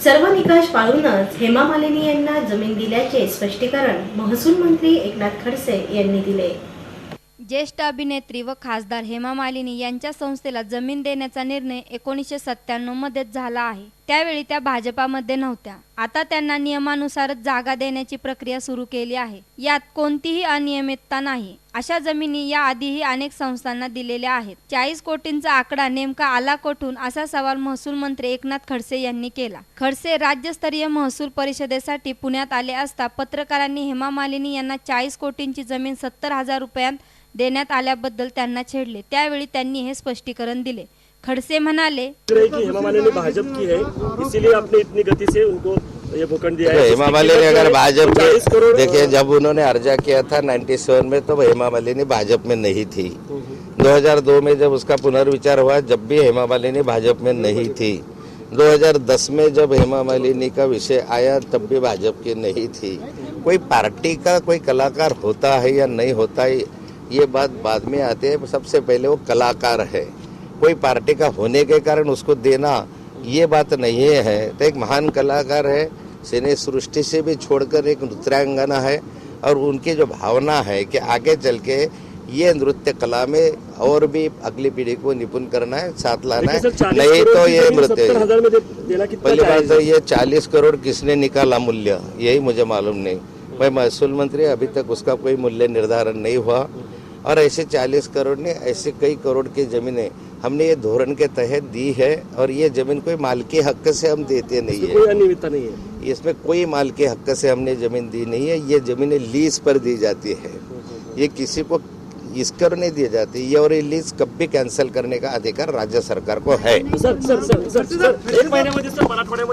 सर्व निकष पाळूनच हेमा मालिनी यांना जमीन दिल्याचे स्पष्टीकरण महसूल मंत्री एकनाथ खडसे यांनी दिले। ज्येष्ठ अभिनेत्री व खासदार हेमा मालिनी यांच्या संस्थेला जमीन देण्याचा निर्णय 1997 मध्येच झाला आहे। त्यावेळी त्या भाजपामध्ये नव्हत्या। आता त्यांना नियमानुसारच जागा देण्याची प्रक्रिया सुरू केली आहे। यात कोणतीही अनियमितता नाही। अशा जमिनी या आधीही अनेक संस्थांना दिलेल्या आहेत। 40 कोटींचा आकडा नेमका आला कुठून असा सवाल महसूल मंत्री एकनाथ खडसे यांनी केला। खडसे राज्यस्तरीय महसूल परिषदेसाठी पुण्यात आले असता पत्रकारांनी हेमा मालिनी यांना 40 कोटींची जमीन 70,000 रुपयांत देण्यात आल्याबद्दल त्यांना छेडले। त्यावेळी त्यांनी हे स्पष्टीकरण दिले। खडसे म्हणाले, हेमा मालिनी भाजप की है, इसीलिए आपने इतनी गति से उनको ये भूखंड दिया है। हेमा मालिनी अगर भाजप के, देखिए जब उन्होंने अर्जा किया था 97 में, तो हेमा मालिनी भाजपा में नहीं थी। 2002 में जब उसका पुनर्विचार हुआ, जब भी हेमा मालिनी भाजपा में नहीं थी। 2010 में जब हेमा मालिनी का विषय आया, तब भी भाजपा की नहीं थी। कोई पार्टी का कोई कलाकार होता है या नहीं होता है, ये बात बाद में आते हैं। सबसे पहले वो कलाकार है, कोई पार्टी का होने के कारण उसको देना ये बात नहीं है। तो एक महान कलाकार है, सिने सृष्टि से भी छोड़कर एक नृत्यांगना है, और उनकी जो भावना है कि आगे चल के ये नृत्य कला में और भी अगली पीढ़ी को निपुण करना है, साथ लाना है। नहीं तो ये नृत्य, पहली बात तो ये 40 करोड़ किसने निकाला मूल्य, यही मुझे मालूम नहीं। मैं महसूल मंत्री, अभी तक उसका कोई मूल्य निर्धारण नहीं हुआ। और ऐसे 40 करोड़ ने ऐसे कई करोड़ की जमीनें हमने ये धोरण के तहत दी है, और ये जमीन कोई मालकी हक से हम देते नहीं है, कोई अनियमितता नहीं है। इसमें कोई मालकी हक से हमने जमीन दी नहीं है। ये जमीनें लीज पर दी जाती है, ये किसी को इसकर नहीं दी जाती ये, और ये लीज कभी कैंसिल करने का अधिकार राज्य सरकार को है। सर एक महीन्यामध्ये सर मराठवाड्यामध्ये